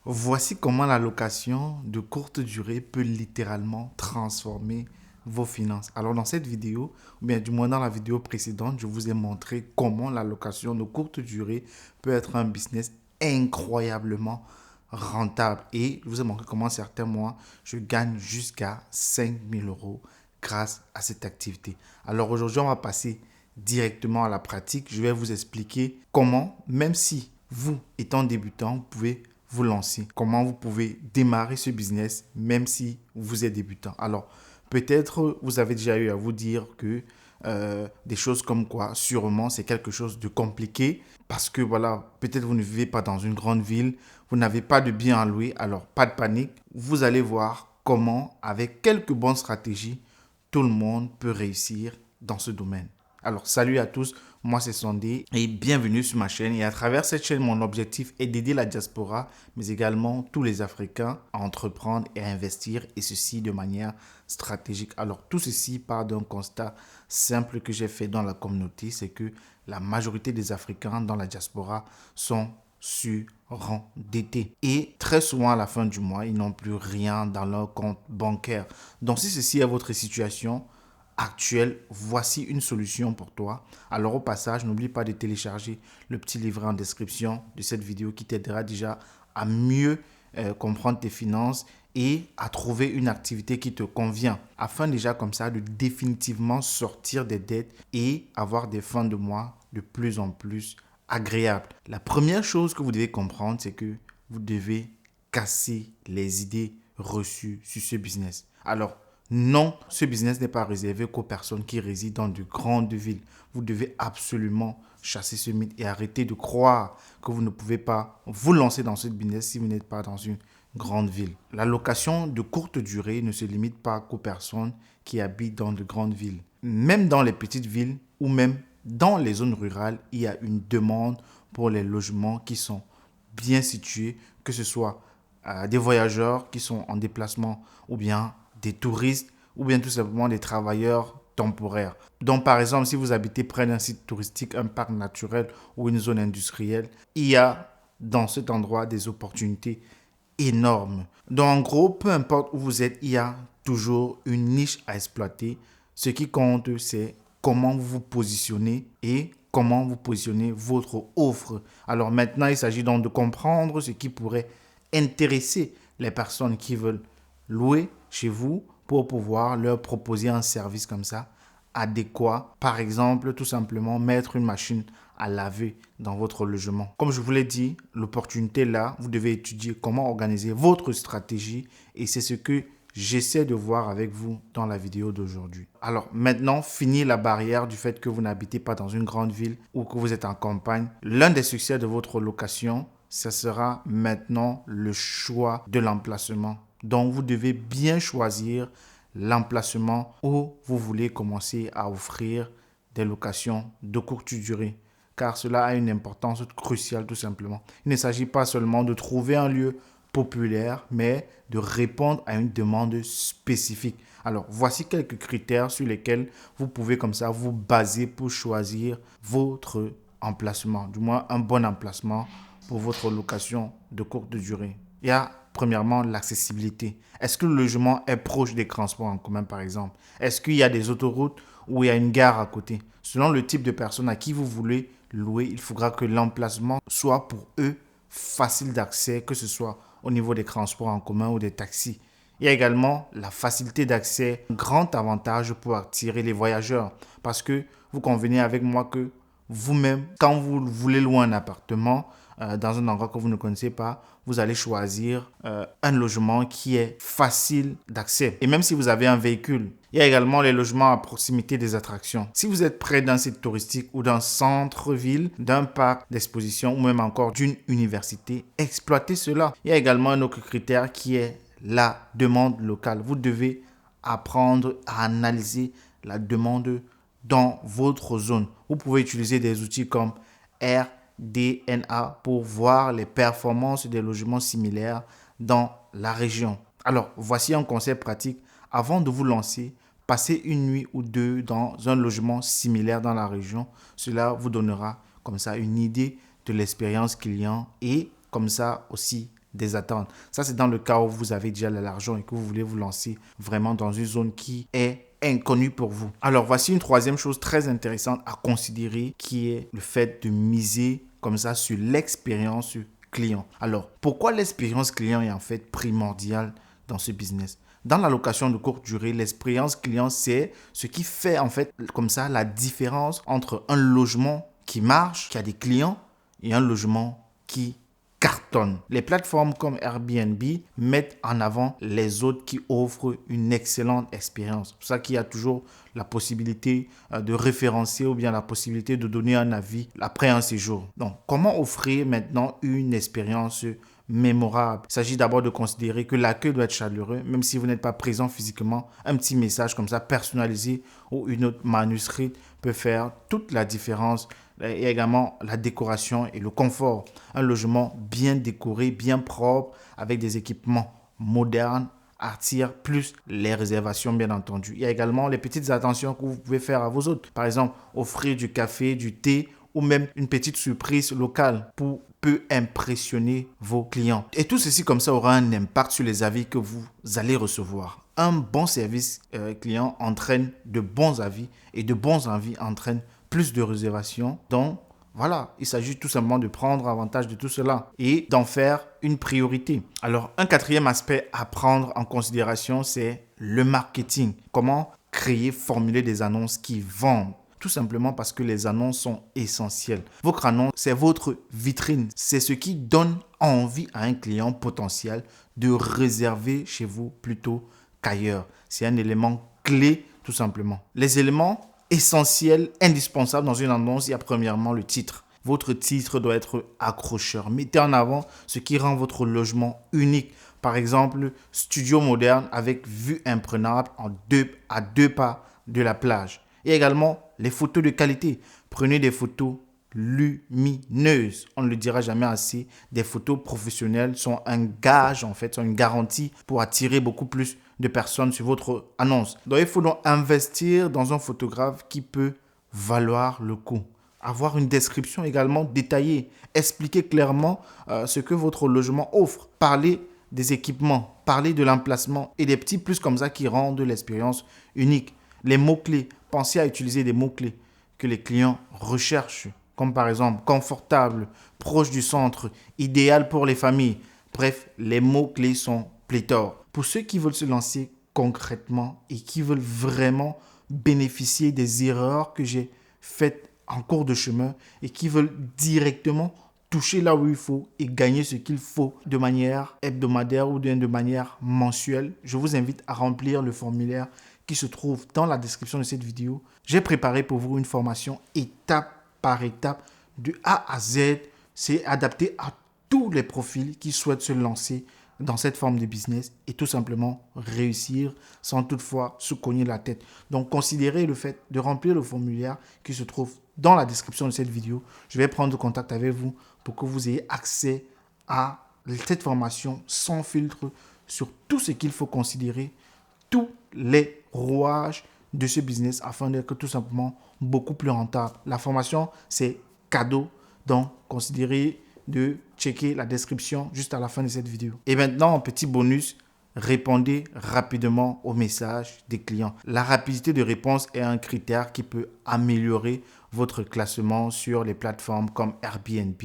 Voici comment la location de courte durée peut littéralement transformer vos finances. Alors dans cette vidéo, ou bien du moins dans la vidéo précédente, je vous ai montré comment la location de courte durée peut être un business incroyablement rentable. Et je vous ai montré comment certains mois, je gagne jusqu'à 5 000 € grâce à cette activité. Alors aujourd'hui, on va passer directement à la pratique. Je vais vous expliquer comment, même si vous, étant débutant, vous pouvez vous lancer, comment vous pouvez démarrer ce business même si vous êtes débutant. Alors, peut-être vous avez déjà eu à vous dire que des choses comme quoi, sûrement, c'est quelque chose de compliqué parce que voilà, peut-être vous ne vivez pas dans une grande ville, vous n'avez pas de bien à louer, alors pas de panique. Vous allez voir comment, avec quelques bonnes stratégies, tout le monde peut réussir dans ce domaine. Alors, salut à tous, moi c'est Sondé et bienvenue sur ma chaîne. Et à travers cette chaîne, mon objectif est d'aider la diaspora, mais également tous les Africains à entreprendre et à investir, et ceci de manière stratégique. Alors, tout ceci part d'un constat simple que j'ai fait dans la communauté, c'est que la majorité des Africains dans la diaspora sont surendettés. Et très souvent, à la fin du mois, ils n'ont plus rien dans leur compte bancaire. Donc, si ceci est votre situation actuelle, voici une solution pour toi. Alors au passage, n'oublie pas de télécharger le petit livret en description de cette vidéo qui t'aidera déjà à mieux comprendre tes finances et à trouver une activité qui te convient afin déjà comme ça de définitivement sortir des dettes et avoir des fins de mois de plus en plus agréables. La première chose que vous devez comprendre, c'est que vous devez casser les idées reçues sur ce business. Alors, non, ce business n'est pas réservé qu'aux personnes qui résident dans de grandes villes. Vous devez absolument chasser ce mythe et arrêter de croire que vous ne pouvez pas vous lancer dans ce business si vous n'êtes pas dans une grande ville. La location de courte durée ne se limite pas qu'aux personnes qui habitent dans de grandes villes. Même dans les petites villes ou même dans les zones rurales, il y a une demande pour les logements qui sont bien situés, que ce soit des voyageurs qui sont en déplacement ou bien des touristes ou bien tout simplement des travailleurs temporaires. Donc par exemple, si vous habitez près d'un site touristique, un parc naturel ou une zone industrielle, il y a dans cet endroit des opportunités énormes. Donc en gros, peu importe où vous êtes, il y a toujours une niche à exploiter. Ce qui compte, c'est comment vous vous positionnez et comment vous positionnez votre offre. Alors maintenant, il s'agit donc de comprendre ce qui pourrait intéresser les personnes qui veulent louer chez vous pour pouvoir leur proposer un service comme ça adéquat. Par exemple, tout simplement mettre une machine à laver dans votre logement. Comme je vous l'ai dit, l'opportunité est là, vous devez étudier comment organiser votre stratégie et c'est ce que j'essaie de voir avec vous dans la vidéo d'aujourd'hui. Alors maintenant, fini la barrière du fait que vous n'habitez pas dans une grande ville ou que vous êtes en campagne. L'un des succès de votre location, ce sera maintenant le choix de l'emplacement. Donc, vous devez bien choisir l'emplacement où vous voulez commencer à offrir des locations de courte durée, car cela a une importance cruciale tout simplement. Il ne s'agit pas seulement de trouver un lieu populaire, mais de répondre à une demande spécifique. Alors, voici quelques critères sur lesquels vous pouvez comme ça vous baser pour choisir votre emplacement, du moins un bon emplacement pour votre location de courte durée. Il y a premièrement l'accessibilité. Est-ce que le logement est proche des transports en commun par exemple? Est-ce qu'il y a des autoroutes ou il y a une gare à côté? Selon le type de personne à qui vous voulez louer, il faudra que l'emplacement soit pour eux facile d'accès, que ce soit au niveau des transports en commun ou des taxis. Il y a également la facilité d'accès, un grand avantage pour attirer les voyageurs parce que vous convenez avec moi que vous-même, quand vous voulez louer un appartement dans un endroit que vous ne connaissez pas, vous allez choisir un logement qui est facile d'accès. Et même si vous avez un véhicule, il y a également les logements à proximité des attractions. Si vous êtes près d'un site touristique ou d'un centre-ville, d'un parc d'exposition ou même encore d'une université, exploitez cela. Il y a également un autre critère qui est la demande locale. Vous devez apprendre à analyser la demande dans votre zone. Vous pouvez utiliser des outils comme RDNA pour voir les performances des logements similaires dans la région. Alors, voici un conseil pratique. Avant de vous lancer, passez une nuit ou deux dans un logement similaire dans la région. Cela vous donnera comme ça une idée de l'expérience client et comme ça aussi des attentes. Ça, c'est dans le cas où vous avez déjà de l'argent et que vous voulez vous lancer vraiment dans une zone qui est inconnue pour vous. Alors, voici une troisième chose très intéressante à considérer qui est le fait de miser comme ça sur l'expérience client. Alors, pourquoi l'expérience client est en fait primordiale dans ce business? Dans la location de courte durée, l'expérience client, c'est ce qui fait en fait comme ça la différence entre un logement qui marche, qui a des clients, et un logement qui cartonne. Les plateformes comme Airbnb mettent en avant les autres qui offrent une excellente expérience. C'est pour ça qu'il y a toujours la possibilité de référencer ou bien la possibilité de donner un avis après un séjour. Donc, comment offrir maintenant une expérience mémorable? Il s'agit d'abord de considérer que l'accueil doit être chaleureux, même si vous n'êtes pas présent physiquement. Un petit message comme ça personnalisé ou une autre manuscrit peut faire toute la différence. Et également la décoration et le confort. Un logement bien décoré, bien propre, avec des équipements modernes attire plus les réservations, bien entendu. Il y a également les petites attentions que vous pouvez faire à vos hôtes. Par exemple, offrir du café, du thé ou même une petite surprise locale pour peut impressionner vos clients. Et tout ceci comme ça aura un impact sur les avis que vous allez recevoir. Un bon service client entraîne de bons avis et de bons avis entraînent plus de réservations. Donc, voilà, il s'agit tout simplement de prendre avantage de tout cela et d'en faire une priorité. Alors, un quatrième aspect à prendre en considération, c'est le marketing. Comment créer, formuler des annonces qui vendent? Tout simplement parce que les annonces sont essentielles. Votre annonce, c'est votre vitrine. C'est ce qui donne envie à un client potentiel de réserver chez vous plutôt qu'ailleurs. C'est un élément clé, tout simplement. Les éléments essentiels, indispensables dans une annonce, il y a premièrement le titre. Votre titre doit être accrocheur. Mettez en avant ce qui rend votre logement unique. Par exemple, studio moderne avec vue imprenable à deux pas de la plage. Et également, les photos de qualité. Prenez des photos lumineuses. On ne le dira jamais assez. Des photos professionnelles sont un gage, en fait, sont une garantie pour attirer beaucoup plus de personnes sur votre annonce. Donc, il faut donc investir dans un photographe qui peut valoir le coup. Avoir une description également détaillée. Expliquer clairement ce que votre logement offre. Parler des équipements, parler de l'emplacement et des petits plus comme ça qui rendent l'expérience unique. Les mots-clés. Pensez à utiliser des mots-clés que les clients recherchent, comme par exemple confortable, proche du centre, idéal pour les familles. Bref, les mots-clés sont pléthores. Pour ceux qui veulent se lancer concrètement et qui veulent vraiment bénéficier des erreurs que j'ai faites en cours de chemin et qui veulent directement toucher là où il faut et gagner ce qu'il faut de manière hebdomadaire ou de manière mensuelle, je vous invite à remplir le formulaire qui se trouve dans la description de cette vidéo. J'ai préparé pour vous une formation étape par étape de A à Z. C'est adapté à tous les profils qui souhaitent se lancer dans cette forme de business et tout simplement réussir sans toutefois se cogner la tête. Donc, considérez le fait de remplir le formulaire qui se trouve dans la description de cette vidéo. Je vais prendre contact avec vous pour que vous ayez accès à cette formation sans filtre sur tout ce qu'il faut considérer, tous les rouages de ce business afin d'être tout simplement beaucoup plus rentable. La formation, c'est cadeau, donc considérez de checker la description juste à la fin de cette vidéo. Et maintenant, un petit bonus, répondez rapidement aux messages des clients. La rapidité de réponse est un critère qui peut améliorer votre classement sur les plateformes comme Airbnb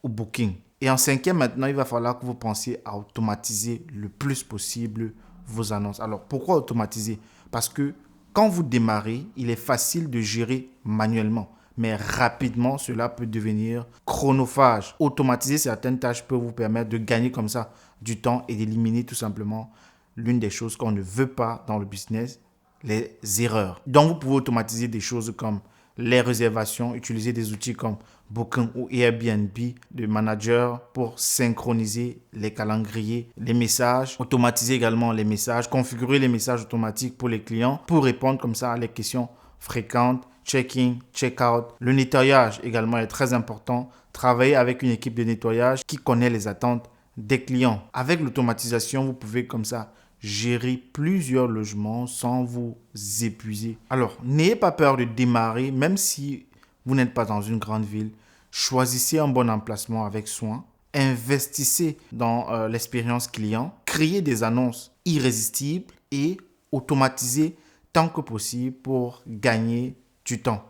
ou Booking. Et en cinquième, maintenant, il va falloir que vous pensiez à automatiser le plus possible vos annonces. Alors, pourquoi automatiser? Parce que quand vous démarrez, il est facile de gérer manuellement. Mais rapidement, cela peut devenir chronophage. Automatiser certaines tâches peut vous permettre de gagner comme ça du temps et d'éliminer tout simplement l'une des choses qu'on ne veut pas dans le business, les erreurs. Donc, vous pouvez automatiser des choses comme les réservations, utiliser des outils comme Booking ou Airbnb de manager pour synchroniser les calendriers, les messages, automatiser également les messages, configurer les messages automatiques pour les clients pour répondre comme ça à les questions fréquentes, check-in, check-out. Le nettoyage également est très important. Travailler avec une équipe de nettoyage qui connaît les attentes des clients. Avec l'automatisation, vous pouvez comme ça gérer plusieurs logements sans vous épuiser. Alors, n'ayez pas peur de démarrer, même si vous n'êtes pas dans une grande ville. Choisissez un bon emplacement avec soin investissez dans l'expérience client, créez des annonces irrésistibles et automatisez tant que possible pour gagner du temps.